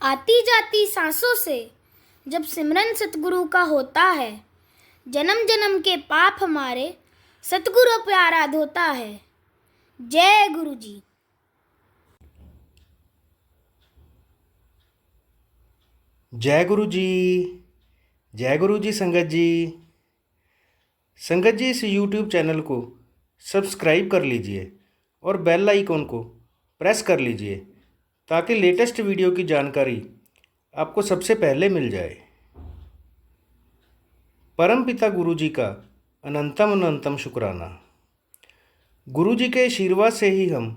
आती जाती सांसों से जब सिमरन सतगुरु का होता है, जन्म जन्म के पाप हमारे सतगुरु प्यारा धोता है। जय गुरु जी। जय गुरु जी। जय गुरु जी। संगत जी इस YouTube चैनल को सब्सक्राइब कर लीजिए और बेल आइकॉन को प्रेस कर लीजिए ताकि लेटेस्ट वीडियो की जानकारी आपको सबसे पहले मिल जाए। परम पिता गुरु जी का अनंतम अनंतम शुक्राना। गुरु जी के आशीर्वाद से ही हम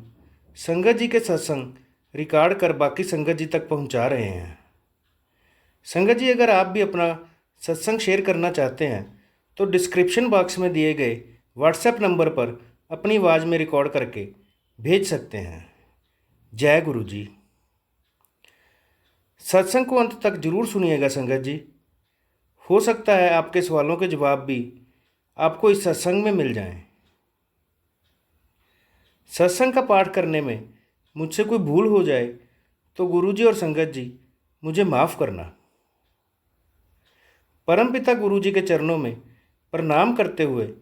संगत जी के सत्संग रिकॉर्ड कर बाकी संगत जी तक पहुंचा रहे हैं। संगत जी, अगर आप भी अपना सत्संग शेयर करना चाहते हैं तो डिस्क्रिप्शन बॉक्स में दिए गए व्हाट्सएप नंबर पर अपनी आवाज़ में रिकॉर्ड करके भेज सकते हैं। जय गुरु जी। सत्संग को अंत तक जरूर सुनिएगा संगत जी। हो सकता है आपके सवालों के जवाब भी आपको इस सत्संग में मिल जाएं। सत्संग का पाठ करने में मुझसे कोई भूल हो जाए तो गुरु जी और संगत जी मुझे माफ़ करना। परमपिता गुरु जी के चरणों में प्रणाम करते हुए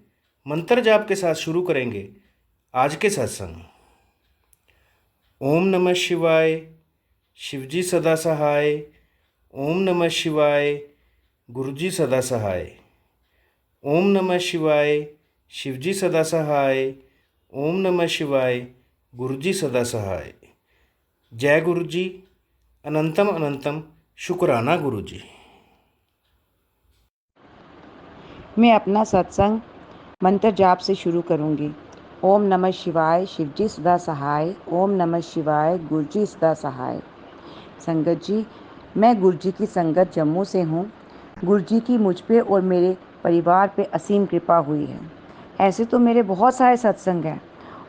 मंत्र जाप के साथ शुरू करेंगे आज के सत्संग। ओम नमः शिवाय, शिवजी सदा सहाय। ओम नमः शिवाय, गुरुजी सदा सहाय। ओम नमः शिवाय, शिवजी सदा सहाय। ओम नमः शिवाय, गुरुजी सदा सहाय। जय गुरु जी। अनंतम अनंतम शुक्राना गुरु जी। मैं अपना सत्संग मंत्र जाप से शुरू करूंगी। ओम नमः शिवाय, शिवजी सदा सहाय। ओम नमः शिवाय, गुरुजी सदा सहाय। संगत जी, मैं गुरुजी की संगत जम्मू से हूँ। गुरुजी की मुझ पे और मेरे परिवार पे असीम कृपा हुई है। ऐसे तो मेरे बहुत सारे सत्संग हैं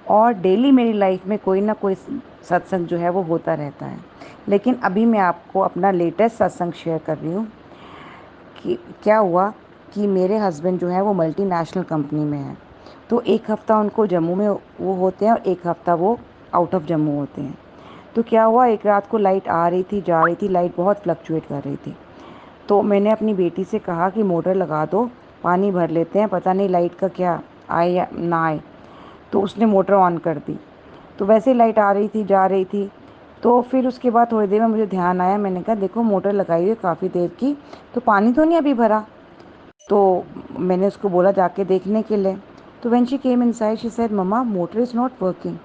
और डेली मेरी लाइफ में कोई ना कोई सत्संग जो है वो होता रहता है, लेकिन अभी मैं आपको अपना लेटेस्ट सत्संग शेयर कर रही हूँ कि क्या हुआ कि मेरे हस्बैंड जो है वो मल्टीनेशनल कंपनी में है। तो एक हफ़्ता उनको जम्मू में वो होते हैं और एक हफ़्ता वो आउट ऑफ जम्मू होते हैं। तो क्या हुआ, एक रात को लाइट आ रही थी, जा रही थी, लाइट बहुत फ्लक्चुएट कर रही थी। तो मैंने अपनी बेटी से कहा कि मोटर लगा दो, पानी भर लेते हैं, पता नहीं लाइट का क्या आए या ना आए। तो उसने मोटर ऑन कर दी। तो वैसे ही लाइट आ रही थी, जा रही थी। तो फिर उसके बाद थोड़ी देर में मुझे ध्यान आया, मैंने कहा देखो मोटर लगाई हुई है काफ़ी देर की, तो पानी तो नहीं अभी भरा। तो मैंने उसको बोला जाके देखने के लिए। तो when she came inside she said mama motor is not working.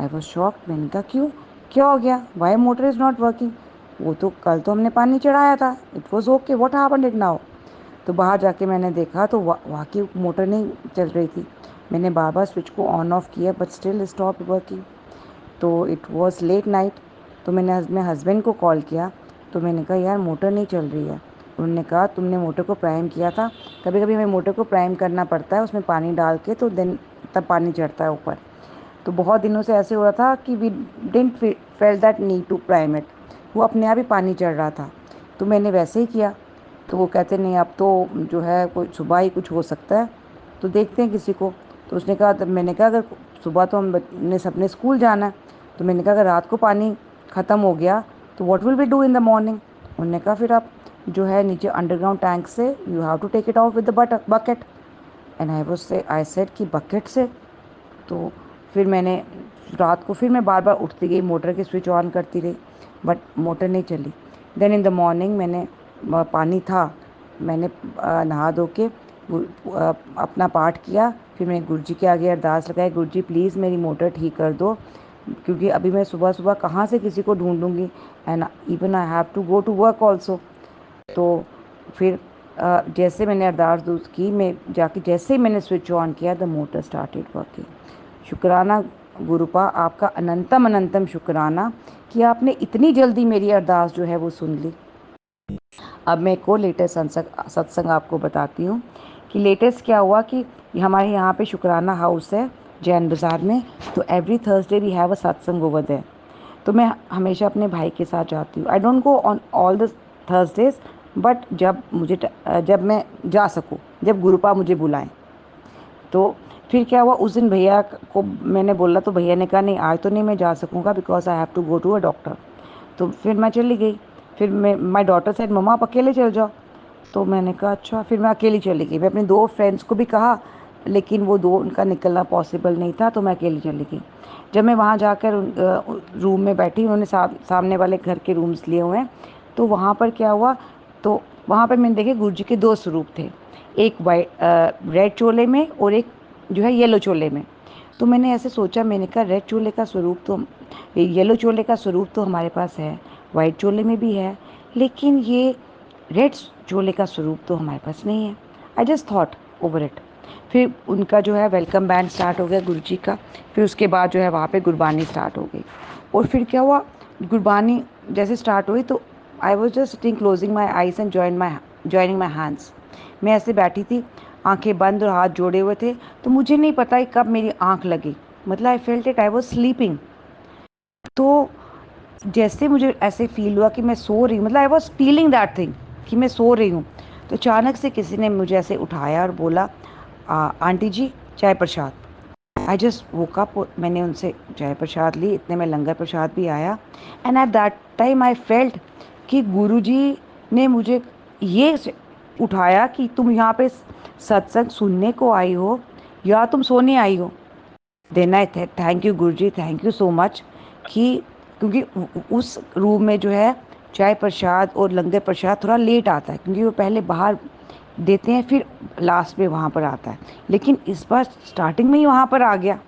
I was shocked. मैंने कहा क्यों, क्या हो गया, why motor is not working? वो तो कल तो हमने पानी चढ़ाया था, it was okay, what happened it now? तो बाहर जाके मैंने देखा तो वाकई मोटर नहीं चल रही थी। मैंने बार बार स्विच को ऑन ऑफ किया बट स्टिल स्टॉप वर्किंग। तो इट वॉज लेट नाइट। तो मैंने अपने हस्बैंड को कॉल किया। तो मैंने कहा यार मोटर नहीं चल रही है। उन्होंने कहा तुमने मोटर को प्राइम किया था? कभी कभी हमें मोटर को प्राइम करना पड़ता है, उसमें पानी डाल के, तो देन तब पानी चढ़ता है ऊपर। तो बहुत दिनों से ऐसे हो रहा था कि we didn't fail that need to prime it, वो अपने आप ही पानी चढ़ रहा था। तो मैंने वैसे ही किया। तो वो कहते नहीं अब तो जो है कोई सुबह ही कुछ हो सकता है, तो देखते हैं किसी को। तो उसने कहा, तब मैंने कहा अगर सुबह तो हम ने सबने स्कूल जाना है। तो मैंने कहा अगर रात को पानी ख़त्म हो गया तो what will we do in the morning? उन्होंने कहा फिर आप जो है नीचे अंडरग्राउंड टैंक से you have to take it out with the bucket. And I said कि बकेट से? तो फिर मैंने रात को फिर मैं बार बार उठती गई, मोटर की स्विच ऑन करती रही, बट मोटर नहीं चली। देन इन द मॉर्निंग मैंने पानी था, मैंने नहा धो के अपना पाठ किया। फिर मैंने गुरुजी के आगे अरदास लगाई, गुरुजी प्लीज़ मेरी मोटर ठीक कर दो, क्योंकि अभी मैं सुबह सुबह कहाँ से किसी को ढूंढूंगी, and even I have to go to work also. तो फिर जैसे मैंने अरदास दूस की, मैं जाके जैसे ही मैंने स्विच ऑन किया द मोटर स्टार्टेड वर्किंग। शुक्राना गुरुपा, आपका अनंतम अनंतम शुक्राना कि आपने इतनी जल्दी मेरी अरदास जो है वो सुन ली। अब मैं को लेटेस्ट सत्संग आपको बताती हूँ कि लेटेस्ट क्या हुआ कि हमारे यहाँ पे शुक्राना हाउस है जैन बाज़ार में। तो every Thursday we have a satsang over there. तो मैं हमेशा अपने भाई के साथ जाती हूँ। I don't go on all the Thursdays, but जब मैं जा सकूँ, जब गुरुपा मुझे बुलाएं। तो फिर क्या हुआ, उस दिन भैया को मैंने बोला तो भैया ने कहा नहीं आज तो नहीं मैं जा सकूँगा because I have to go to a doctor. तो फिर मैं चली गई। फिर मैं माई डॉटर सेड मम्मा आप अकेले चल जाओ। तो मैंने कहा अच्छा। फिर मैं अकेली चली गई। मैं अपने 2 फ्रेंड्स को भी कहा, लेकिन वो 2 उनका निकलना पॉसिबल नहीं था, तो मैं अकेली चली गई। जब मैं वहाँ जाकर रूम में बैठी, उन्होंने सामने वाले घर के रूम्स लिए हुए हैं, तो वहाँ पर क्या हुआ, तो वहाँ पर मैंने देखे गुरु जी के 2 स्वरूप थे, एक वाइट रेड चोले में और एक जो है येलो चोले में। तो मैंने ऐसे सोचा, मैंने कहा रेड चोले का स्वरूप तो येलो चोले का स्वरूप तो हमारे पास है, वाइट चोले में भी है, लेकिन ये रेड चोले का स्वरूप तो हमारे पास नहीं है। I just thought over it. फिर उनका जो है वेलकम बैंड स्टार्ट हो गया गुरु जी का। फिर उसके बाद जो है वहाँ पे गुरबानी स्टार्ट हो गई। और फिर क्या हुआ, गुरबानी जैसे स्टार्ट हुई तो I was just sitting closing my eyes and joining my hands. मैं ऐसे बैठी थी, आंखें बंद और हाथ जोड़े हुए थे, तो मुझे नहीं पता कि कब मेरी आंख लगी। मतलब I felt it, I was sleeping. तो जैसे मुझे ऐसे फील हुआ कि मैं सो रही हूँ, मतलब I was feeling that thing कि मैं सो रही हूँ। तो अचानक से किसी ने मुझे ऐसे उठाया और बोला, आंटी जी चाय प्रसाद। I just woke up. मैंने उनसे चाय प्रसाद ली, इतने में लंगर प्रसाद भी आया। And at that time I felt कि गुरुजी ने मुझे ये उठाया कि तुम यहाँ पे सत्संग सुनने को आई हो या तुम सोने आई हो। Then I thank you Guruji, thank you so much कि क्योंकि उस रूम में जो है चाय प्रसाद और लंगर प्रसाद थोड़ा लेट आता है, क्योंकि वो पहले बाहर देते हैं फिर लास्ट में वहाँ पर आता है, लेकिन इस बार स्टार्टिंग में ही वहाँ पर आ गया।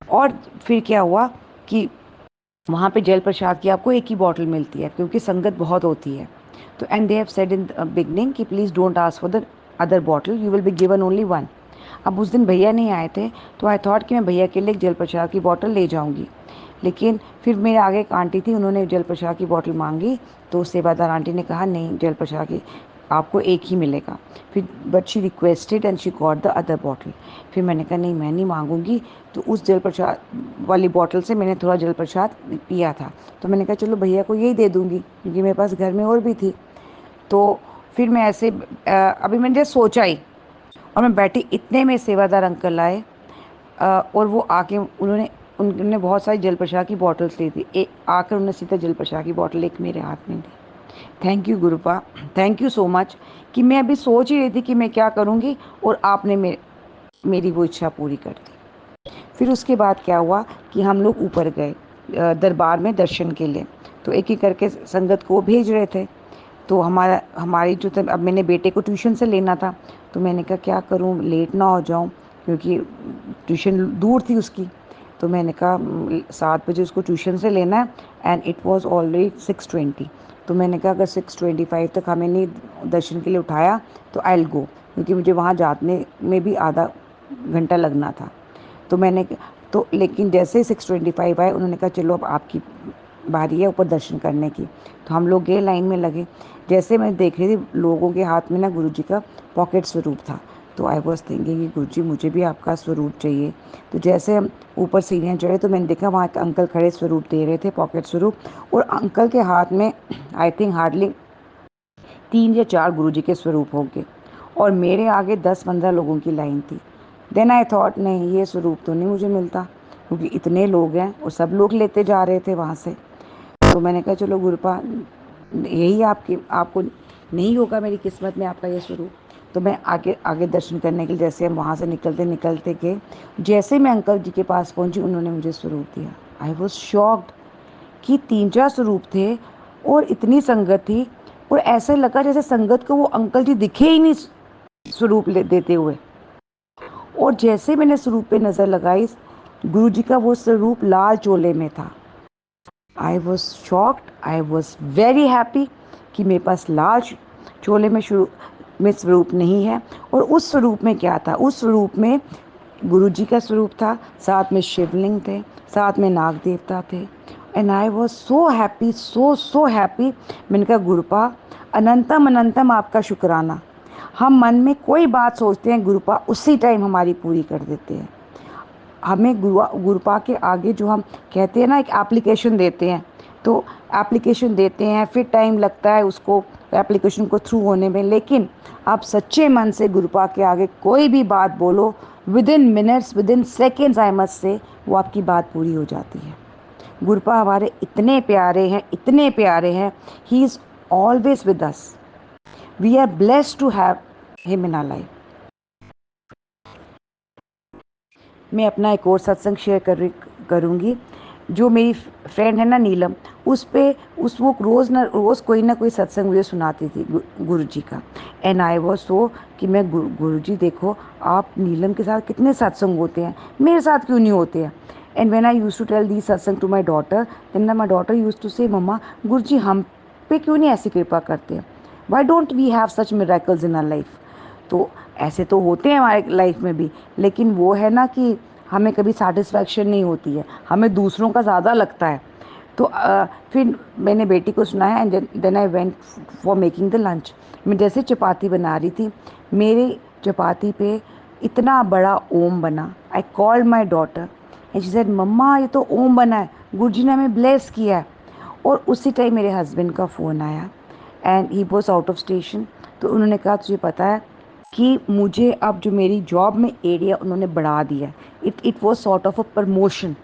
और फिर क्या हुआ कि वहाँ पे जल प्रसाद की आपको एक ही बॉटल मिलती है, क्योंकि संगत बहुत होती है। तो and they have said in beginning कि please don't ask for the other bottle, you will be given only 1। अब उस दिन भैया नहीं आए थे, तो आई थॉट कि मैं भैया के लिए एक जल प्रसाद की बॉटल ले जाऊँगी। लेकिन फिर मेरे आगे एक आंटी थी, उन्होंने जल प्रसाद की बॉटल मांगी, तो सेवादार आंटी ने कहा नहीं, जल प्रसाद की आपको एक ही मिलेगा। फिर but she requested and she got the other bottle. फिर मैंने कहा नहीं, मैं नहीं मांगूंगी। तो उस जल प्रसाद वाली बॉटल से मैंने थोड़ा जल प्रसाद पिया था, तो मैंने कहा चलो भैया को यही दे दूंगी, क्योंकि मेरे पास घर में और भी थी। तो फिर मैं ऐसे अभी मैंने जस्ट सोचा ही, और मैं बैठी, इतने में सेवादार अंकल आए। और वो आके उन्होंने बहुत सारी जल प्रसाद की बॉटल्स ली थी। एक आकर उन्होंने सीधा जल प्रसाद की बॉटल एक मेरे हाथ में दी। Thank you Gurupa, thank you so much कि मैं अभी सोच ही रही थी कि मैं क्या करूँगी, और आपने मेरी वो इच्छा पूरी कर दी। फिर उसके बाद क्या हुआ कि हम लोग ऊपर गए दरबार में दर्शन के लिए। तो एक एक करके संगत को भेज रहे थे। तो हमारी जो अब मैंने बेटे को ट्यूशन से लेना था, तो मैंने कहा क्या करूं, लेट ना हो जाऊं, क्योंकि ट्यूशन दूर थी उसकी। तो मैंने कहा 7 बजे उसको ट्यूशन से लेना है, एंड इट वाज ऑलरेडी 6:20। तो मैंने कहा अगर 6:25 तक हमें नहीं दर्शन के लिए उठाया तो आई विल गो, क्योंकि मुझे वहाँ जाने में भी आधा घंटा लगना था। तो लेकिन जैसे 6:25 आए, उन्होंने कहा चलो अब आपकी बारी है ऊपर दर्शन करने की। तो हम लोग गए, लाइन में लगे। जैसे मैं देख रही थी, लोगों के हाथ में ना गुरुजी का पॉकेट स्वरूप था। तो आई वॉज थिंकिंग कि गुरुजी मुझे भी आपका स्वरूप चाहिए। तो जैसे हम ऊपर सीढ़ियाँ चढ़े, तो मैंने देखा वहाँ एक अंकल खड़े स्वरूप दे रहे थे, पॉकेट स्वरूप। और अंकल के हाथ में आई थिंक हार्डली 3 या 4 गुरुजी के स्वरूप होंगे, और मेरे आगे 10-15 लोगों की लाइन थी। देन आई थॉट नहीं, ये स्वरूप तो नहीं मुझे मिलता, क्योंकि इतने लोग हैं और सब लोग लेते जा रहे थे वहाँ से। तो मैंने कहा चलो गुरुपा, यही आपको नहीं होगा मेरी किस्मत में आपका ये स्वरूप। तो मैं आगे आगे दर्शन करने के लिए, जैसे हम वहाँ से निकलते निकलते गए, जैसे मैं अंकल जी के पास पहुँची, उन्होंने मुझे स्वरूप दिया। आई वॉज शॉक्ड कि 3-4 स्वरूप थे और इतनी संगत थी, और ऐसे लगा जैसे संगत को वो अंकल जी दिखे ही नहीं स्वरूप देते हुए। और जैसे मैंने स्वरूप पे नज़र लगाई, गुरु जी का वो स्वरूप लाल चोले में था। I was shocked, I was very happy कि मेरे पास लाल चोले में स्वरूप नहीं है। और उस स्वरूप में क्या था, उस स्वरूप में गुरु जी का स्वरूप था, साथ में शिवलिंग थे, साथ में नाग देवता थे। And I was so happy, so happy. मैंने कहा गुरुपा, अनंतम अनंतम आपका शुक्राना। हम मन में कोई बात सोचते हैं, गुरुपा उसी टाइम हमारी पूरी कर देते हैं। हमें गुरुपा के आगे जो हम कहते हैं ना, एक एप्लीकेशन देते हैं, तो एप्लीकेशन देते हैं, फिर टाइम लगता है उसको एप्लीकेशन को थ्रू होने में, लेकिन आप सच्चे मन से गुरुपा के आगे कोई भी बात बोलो, with in minutes, with in seconds, I must say, वो आपकी बात पूरी हो जाती है। गुरुपा हमारे इतने प्यारे हैं, he is always with us, we are blessed to have him in our life. मैं अपना एक और सत्संग शेयर करूँगी। जो मेरी फ्रेंड है ना नीलम, उस पे उस वो रोज़ कोई ना कोई सत्संग मुझे सुनाती थी गुरु जी का। एंड आई वॉज सो कि मैं गुरु जी देखो आप नीलम के साथ कितने सत्संग होते हैं, मेरे साथ क्यों नहीं होते हैं। And when I used to tell the satsang to my daughter, then my daughter used to say mamma गुरु जी हम पे क्यों नहीं ऐसी कृपा करते हैं, why don't we have such miracles in our life. तो ऐसे तो होते हैं हमारे लाइफ में भी, लेकिन वो है ना कि हमें कभी सेटिस्फैक्शन नहीं होती है, हमें दूसरों का ज़्यादा लगता है। तो फिर मैंने बेटी को सुनाया and then I went for making the lunch. मैं जैसे चपाती बना रही थी, मेरी चपाती पे इतना बड़ा ओम बना। I called my daughter and she said mamma ये तो ओम बना है, गुरुजी ने हमें ब्लेस किया है। और उसी टाइम मेरे हस्बैंड का फ़ोन आया and he was out of station. तो उन्होंने कहा तुझे पता है कि मुझे अब जो मेरी जॉब में एरिया उन्होंने बढ़ा दिया है, it was sort of a promotion.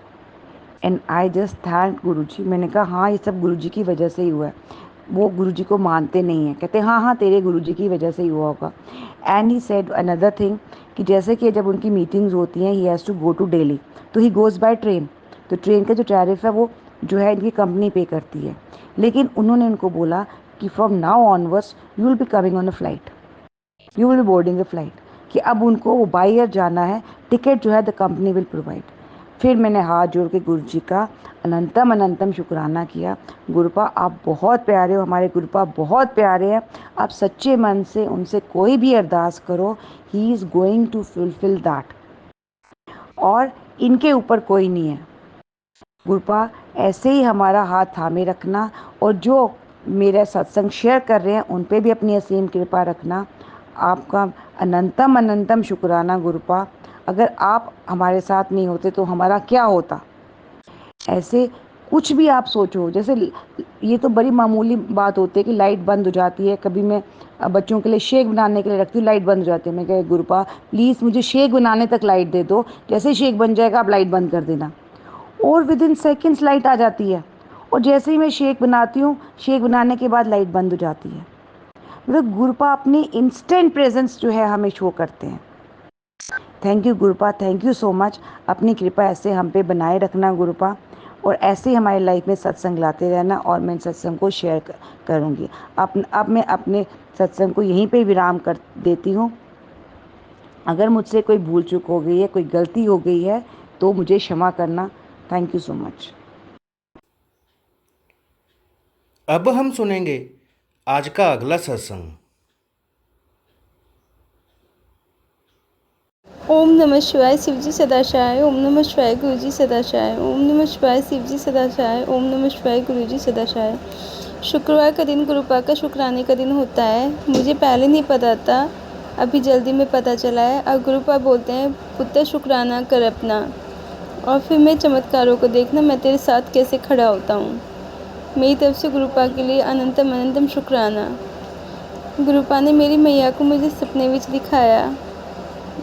And I just thank Guruji. मैंने कहा हाँ ये सब गुरुजी की वजह से ही हुआ है। वो गुरुजी को मानते नहीं हैं, कहते हाँ हाँ तेरे गुरुजी की वजह से ही हुआ होगा। And he said another thing कि जैसे कि जब उनकी मीटिंग्स होती हैं he has to go to Delhi, तो ही गोज़ बाय ट्रेन। तो ट्रेन का जो टैरिफ है वो जो है इनकी कंपनी पे करती है। लेकिन उन्होंने उनको बोला कि from now onwards you will be coming on a flight, you will B boarding the flight, कि अब उनको वो बाई एयर जाना है, टिकट जो है द कंपनी विल प्रोवाइड। फिर मैंने हाथ जोड़ के गुरु जी का अनंतम अनंतम शुक्राना किया। गुरुपा आप बहुत प्यारे हो, हमारे गुरुपा बहुत प्यारे हैं। आप सच्चे मन से उनसे कोई भी अरदास करो, he is going to fulfil that, और इनके ऊपर कोई नहीं है। गुरुपा ऐसे ही हमारा हाथ थामे रखना, और जो मेरा सत्संग शेयर कर रहे हैं उन पे भी अपनी असीम कृपा रखना। आपका अनंतम अनंतम शुक्राना गुरुपा। अगर आप हमारे साथ नहीं होते तो हमारा क्या होता। ऐसे कुछ भी आप सोचो, जैसे ये तो बड़ी मामूली बात होती है कि लाइट बंद हो जाती है। कभी मैं बच्चों के लिए शेक बनाने के लिए रखती हूँ, लाइट बंद हो जाती है। मैं कहे गुरुपा प्लीज़ मुझे शेक बनाने तक लाइट दे दो, जैसे ही शेक बन जाएगा आप लाइट बंद कर देना। और विद इन सेकेंड्स लाइट आ जाती है, और जैसे ही मैं शेक बनाती हूँ, शेक बनाने के बाद लाइट बंद हो जाती है। मतलब गुरुपा अपनी इंस्टेंट प्रेजेंस जो है हमें शो करते हैं। Thank you Gurupa, thank you so much. अपनी कृपा ऐसे हम पे बनाए रखना गुरुपा, और ऐसे ही हमारी लाइफ में सत्संग लाते रहना, और मैं सत्संग को शेयर करूँगी। अब मैं अपने सत्संग को यहीं पे विराम कर देती हूँ। अगर मुझसे कोई भूल चूक हो गई है, कोई गलती हो गई है, तो मुझे क्षमा करना। Thank you so much. अब हम सुनेंगे आज का अगला सत्संग। ओम नमः शिवाय शिवजी सदाशिवाय। ओम नमः शिवाय गुरुजी सदाशिवाय। ओम नमः शिवाय शिवजी सदाशिवाय। ओम नमः शिवाय गुरुजी सदाशिवाय। शुक्रवार का दिन गुरुपा का शुक्राने का दिन होता है। मुझे पहले नहीं पता था, अभी जल्दी में पता चला है। और गुरुपा बोलते हैं पुत्र शुक्राना कर अपना, और फिर मैं चमत्कारों को देखना, मैं तेरे साथ कैसे खड़ा होता हूँ। मेरी तरफ से गुरुपा के लिए अनंतम अनंतम शुक्राना। गुरुपा ने मेरी मैया को मुझे सपने में दिखाया,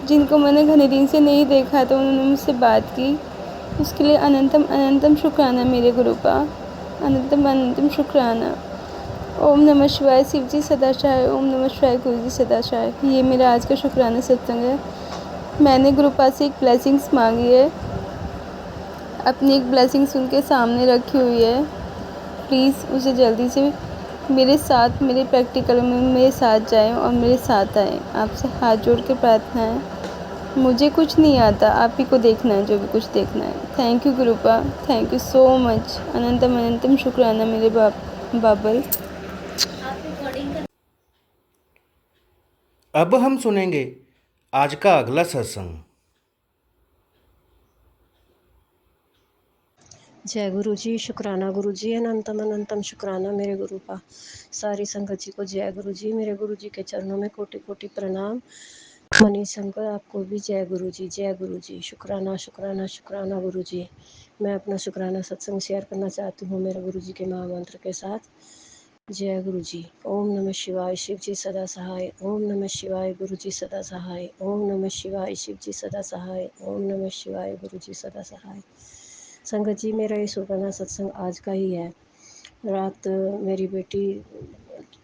जिनको मैंने घने दिन से नहीं देखा, तो उन्होंने मुझसे बात की। उसके लिए अनंतम अनंतम शुक्राना मेरे गुरुपा, अनंतम अनंतम शुक्राना। ओम नमः शिवाय शिवजी सदाशिवाय। ओम नमः शिवाय गुरुजी सदाशिवाय। ये मेरा आज का शुक्राना सत्संग है। मैंने गुरुपा से एक ब्लेसिंग्स मांगी है, अपनी एक ब्लेसिंग्स उनके सामने रखी हुई है। प्लीज़ उसे जल्दी से मेरे साथ, मेरे प्रैक्टिकल में मेरे साथ जाएं और मेरे साथ आएं। आपसे हाथ जोड़ के प्रार्थना है। मुझे कुछ नहीं आता, आप ही को देखना है जो भी कुछ देखना है। Thank you Gurupa, thank you so much. अनंतम अनंतम शुक्राना मेरे बाबल। अब हम सुनेंगे आज का अगला सत्संग। जय गुरु जी, शुक्राना गुरु जी, अनंतम अनंतम शुक्राना मेरे गुरुपा। सारी संगत जी को जय गुरु जी। मेरे गुरु जी के चरणों में कोटि कोटि प्रणाम। मनीष शंकर आपको भी जय गुरु जी, जय गुरु जी। शुक्राना शुक्राना शुक्राना गुरु जी। मैं अपना शुक्राना सत्संग शेयर करना चाहती हूँ मेरे गुरु जी के महामंत्र के साथ। जय गुरु जी। ओम नमः शिवाय शिव जी सदा सहाय। ओम नमः शिवाय गुरु जी सदा सहाय। ओम नमः शिवाय शिव जी सदा सहाय। ओम नमः शिवाय गुरु जी सदा सहाय। संगत जी, मेरा ये सुबह सत्संग आज का ही है। रात मेरी बेटी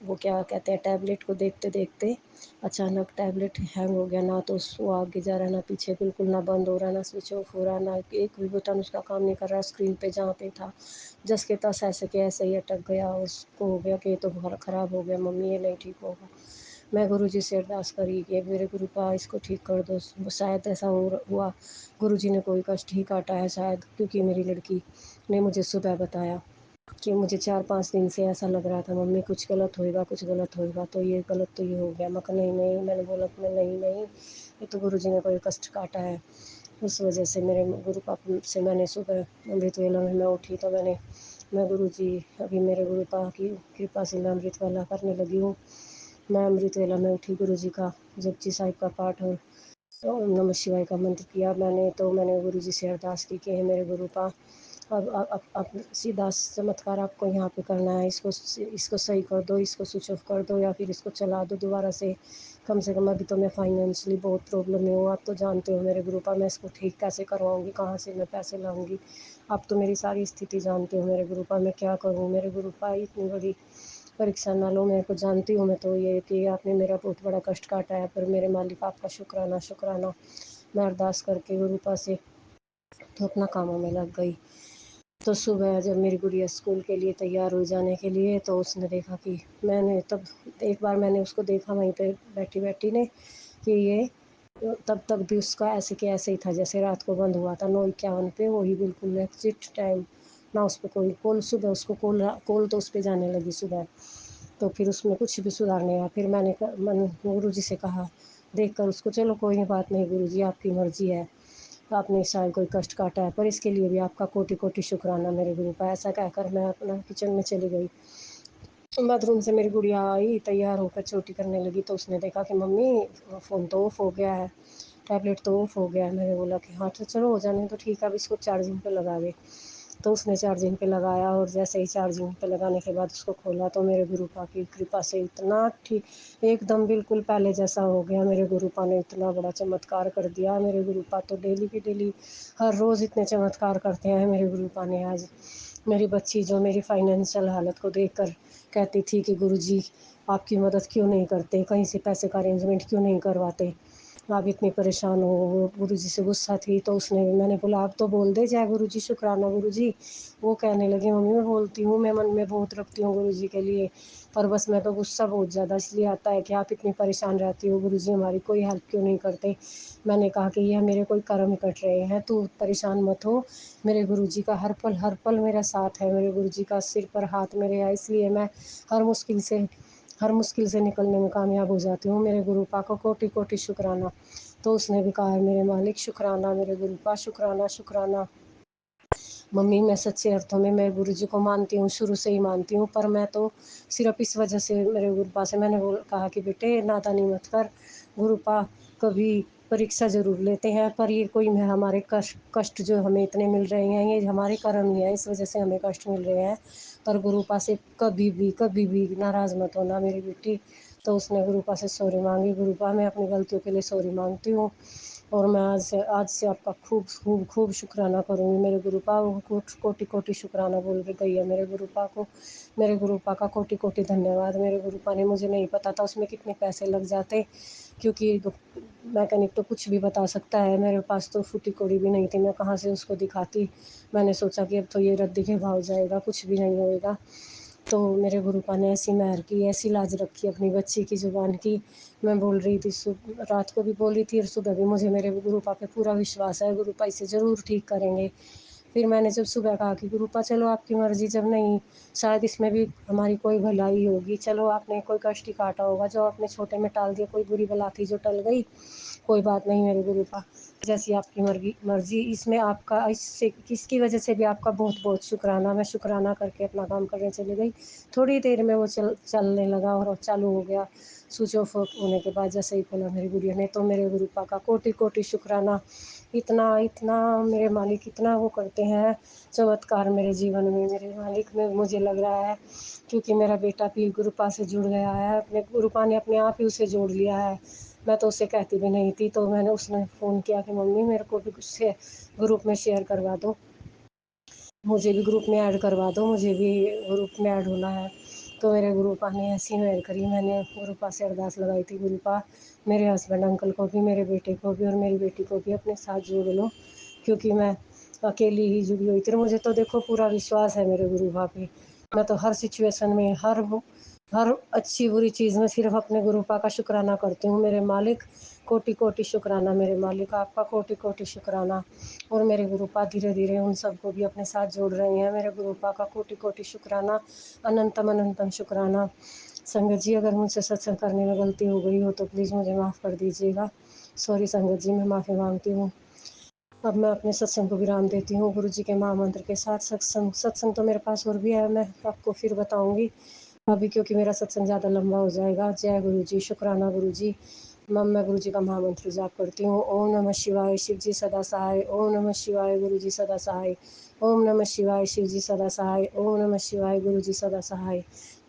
वो क्या कहते हैं टैबलेट को देखते देखते अचानक टैबलेट हैंग हो गया, ना तो वो आगे जा रहा, ना पीछे, बिल्कुल ना बंद हो रहा, ना स्विच ऑफ हो रहा, ना एक भी बटन उसका काम नहीं कर रहा। स्क्रीन पे जहाँ पे था जस के तस ऐसे के ऐसे ही अटक गया। उसको हो गया कि ये तो ख़राब हो गया मम्मी, ये नहीं ठीक होगा। मैं गुरुजी से अरदास करी कि मेरे गुरुपा इसको ठीक कर दो। शायद ऐसा हुआ गुरुजी ने कोई कष्ट ही काटा है शायद, क्योंकि मेरी लड़की ने मुझे सुबह बताया कि मुझे 4-5 दिन से ऐसा लग रहा था मम्मी कुछ गलत होएगा, कुछ गलत होएगा, तो ये गलत तो ये हो गया। मैं कहा नहीं, मैंने बोला कि नहीं, ये तो गुरुजी ने कोई कष्ट काटा है। उस वजह से मेरे गुरु पापा से मैंने सुबह अमृत वेला में मैं उठी तो मैं गुरुजी अभी मेरे गुरु पापा की कृपा से मैं अमृत वेला करने लगी हूँ। मैं अमृत वेला में उठी, गुरुजी का जपजी साहिब का पाठ और ओम नमः शिवाय का मंत्र किया मैंने गुरुजी से अरदास की कि हे मेरे गुरु पा अब सीधा चमत्कार आपको यहाँ पे करना है। इसको सही कर दो, इसको स्विच ऑफ कर दो या फिर इसको चला दो दोबारा से कम अभी तो मैं फाइनेंशियली बहुत प्रॉब्लम में हूँ। आप तो जानते हो मेरे गुरुपा मैं इसको ठीक कैसे करवाऊँगी, कहाँ से मैं पैसे लाऊँगी। आप तो मेरी सारी स्थिति जानते हो मेरे गुरुपा, मैं क्या करूँ मेरे गुरुपा। इतनी बड़ी परीक्षा ना लो, मैं को जानती हूँ मैं तो ये कि आपने मेरा बहुत बड़ा कष्ट काटा है, पर मेरे मालिक आपका शुक्राना। मैं अरदास करके गुरुपा से तो अपना कामों में लग गई। तो सुबह जब मेरी गुड़िया स्कूल के लिए तैयार हो जाने के लिए, तो उसने देखा कि मैंने तब एक बार मैंने उसको देखा वहीं पे बैठी ने कि ये तब तक भी उसका ऐसे के ऐसे ही था जैसे रात को बंद हुआ था 9:51 पे, वही बिल्कुल एग्जैक्ट टाइम। ना उस पे कोई कॉल, सुबह उसको कॉल तो उस पे जाने लगी सुबह। तो फिर उसमें कुछ भी सुधार नहीं आया। फिर मैंने गुरुजी से कहा देखकर उसको, चलो कोई बात नहीं गुरुजी, आपकी मर्ज़ी है, आपने शायद कोई कष्ट काटा है, पर इसके लिए भी आपका कोटि-कोटि शुक्राना मेरे गुरु का। ऐसा कहकर मैं अपना किचन में चली गई। बाथरूम से मेरी गुड़िया आई, तैयार होकर चोटी करने लगी, तो उसने देखा कि मम्मी फ़ोन तो ऑफ़ हो गया है, टैबलेट तो ऑफ़ हो गया है। मैंने बोला कि हाँ, तो चलो हो जाने दो, ठीक है, अब इसको चार्जिंग पे लगा दे। तो उसने चार्जिंग पे लगाया और जैसे ही चार्जिंग पे लगाने के बाद उसको खोला, तो मेरे गुरुपा की कृपा से इतना ठीक एकदम बिल्कुल पहले जैसा हो गया। मेरे गुरुपा ने इतना बड़ा चमत्कार कर दिया। मेरे गुरुपा तो डेली की डेली हर रोज़ इतने चमत्कार करते हैं मेरे गुरुपा ने। आज मेरी बच्ची जो मेरी फाइनेंशियल हालत को देखकर कहती थी कि गुरुजी आपकी मदद क्यों नहीं करते, कहीं से पैसे का अरेंजमेंट क्यों नहीं करवाते, आप इतनी परेशान हो। वो गुरुजी से गुस्सा थी, तो मैंने बोला आप तो बोल दे जय गुरुजी शुक्राना गुरुजी। वो कहने लगी मम्मी मैं बोलती हूँ, मैं मन में बहुत रखती हूँ गुरुजी के लिए, पर बस मैं तो गुस्सा बहुत ज़्यादा इसलिए आता है कि आप इतनी परेशान रहती हो, गुरुजी हमारी कोई हेल्प क्यों नहीं करते। मैंने कहा कि यह मेरे कोई कर्म कट रहे हैं, तू परेशान मत हो, मेरे गुरुजी का हर पल मेरा साथ है, मेरे गुरुजी का सिर पर हाथ मेरे है, इसलिए मैं हर मुश्किल से निकलने में कामयाब हो जाती हूँ। मेरे गुरुपा को कोटि-कोटि शुक्राना। तो उसने भी कहा मेरे मालिक शुक्राना, मेरे गुरुपा शुक्राना। मम्मी मैं सच्चे अर्थों में मैं गुरुजी को मानती हूँ, शुरू से ही मानती हूँ, पर मैं तो सिर्फ़ इस वजह से मेरे गुरुपा से मैंने कहा कि बेटे नादानी मत कर, गुरुपा कभी परीक्षा ज़रूर लेते हैं, पर ये कोई में हमारे कष्ट जो हमें इतने मिल रहे हैं, ये हमारे कर्म ही है, इस वजह से हमें कष्ट मिल रहे हैं। पर गुरुपा से कभी भी नाराज़ मत होना मेरी बेटी। तो उसने गुरुपा से सॉरी माँगी, गुरुपा मैं अपनी गलतियों के लिए सॉरी माँगती हूँ और मैं आज से आपका खूब शुक्राना करूँगी मेरे गुरुपा। वो कोटि-कोटि शुक्राना बोल के गई है मेरे गुरुपा को। मेरे गुरुपा का कोटि-कोटि धन्यवाद। मेरे गुरुपा ने, मुझे नहीं पता था उसमें कितने पैसे लग जाते, क्योंकि मैकेनिक तो कुछ भी बता सकता है, मेरे पास तो फूटी-कौड़ी भी नहीं थी, मैं कहाँ से उसको दिखाती। मैंने सोचा कि अब तो ये रद्दी के भाव जाएगा, कुछ भी नहीं होएगा। तो मेरे गुरुपा ने ऐसी मेहर की, ऐसी लाज रखी अपनी बच्ची की ज़ुबान की। मैं बोल रही थी रात को भी बोली थी और सुबह भी, मुझे मेरे गुरुपा पे पूरा विश्वास है, गुरुपा इसे ज़रूर ठीक करेंगे। फिर मैंने जब सुबह कहा कि गुरुपा चलो आपकी मर्ज़ी, जब नहीं शायद इसमें भी हमारी कोई भलाई होगी, चलो आपने कोई कष्ट ही काटा होगा, जो आपने छोटे में टाल दिया, कोई बुरी बला थी जो टल गई, कोई बात नहीं मेरे गुरुपा, जैसी आपकी मर्ज़ी। इसमें आपका इसकी वजह से भी आपका बहुत-बहुत शुक्राना। मैं शुक्राना करके अपना काम करने चली गई। थोड़ी देर में वो चलने लगा और चालू हो गया। स्विच ऑफ होने के बाद जैसे ही खोला मेरी गुड़िया ने, तो मेरे गुरुपा का कोटि-कोटि शुक्राना। इतना मेरे मालिक इतना वो करते हैं चमत्कार मेरे जीवन में, मेरे मालिक में मुझे लग रहा है, क्योंकि मेरा बेटा भी गुरुपा से जुड़ गया है, अपने गुरुपा ने अपने आप ही उसे जोड़ लिया है। मैं तो उसे कहती भी नहीं थी, तो उसने फ़ोन किया कि मम्मी मेरे को भी उससे ग्रुप में शेयर करवा दो। मुझे भी ग्रुप में ऐड करवा दो, मुझे भी ग्रुप में ऐड होना है। तो मेरे गुरुपा ने ऐसी मेहर करी, मैंने गुरुपा से अरदास लगाई थी, गुरुपा मेरे हस्बैंड अंकल को भी, मेरे बेटे को भी और मेरी बेटी को भी अपने साथ जोड़ लो, क्योंकि मैं अकेली ही जुड़ी हुई थी। और मुझे तो देखो पूरा विश्वास है मेरे गुरुपा पे। मैं तो हर सिचुएशन में, हर अच्छी बुरी चीज़ में सिर्फ अपने गुरुपा का शुक्राना करती हूँ। मेरे मालिक, कोटि कोटि शुक्राना मेरे मालिक, आपका कोटि कोटि शुक्राना। और मेरे गुरुपा धीरे धीरे उन सबको भी अपने साथ जोड़ रहे हैं। मेरे गुरुपा का कोटि कोटि शुक्राना, अनंतम अनंतम शुक्राना। संगत जी, अगर मुझसे सत्संग करने में गलती हो गई हो तो प्लीज़ मुझे माफ़ कर दीजिएगा। सॉरी संगत जी, मैं माफ़ी मांगती हूँ। अब मैं अपने सत्संग को विराम देती हूँ गुरु जी के महामंत्र के साथ। सत्संग तो मेरे पास और भी है, मैं आपको फिर बताऊँगी अभी, क्योंकि मेरा सत्संग ज़्यादा लंबा हो जाएगा। जय गुरु जी, शुक्राना गुरु जी। मैं गुरु जी का महामंत्र जाप करती हूँ। ओम नमः शिवाय, शिव जी सदा सहाय। ओम नमः शिवाय, गुरु जी सदा सहाय। ओम नमः शिवाय, शिव जी सदा सहाय। ओम नमः शिवाय, गुरु जी सदा सहाय।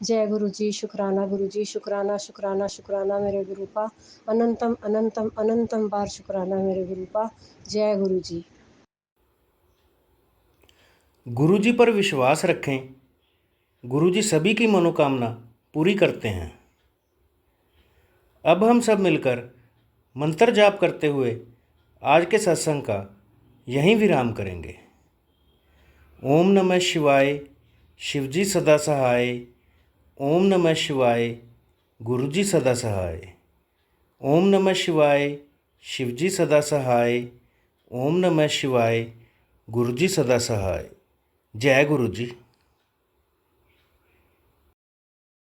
जय गुरु जी, शुक्राना गुरु जी, शुक्राना शुक्राना शुक्राना मेरे गुरुपा। अनंतम अनंतम अनंतम बार शुक्राना मेरे गुरुपा। जय गुरु जी। गुरु जी पर विश्वास रखें, गुरु जी सभी की मनोकामना पूरी करते हैं। अब हम सब मिलकर मंत्र जाप करते हुए आज के सत्संग का यहीं विराम करेंगे। ओम नमः शिवाय, शिवजी सदा सहाय। ओम नमः शिवाय, गुरुजी सदा सहाय। ओम नमः शिवाय, शिवजी सदा सहाय। ओम नमः शिवाय, गुरुजी सदा सहाय। जय गुरु जी।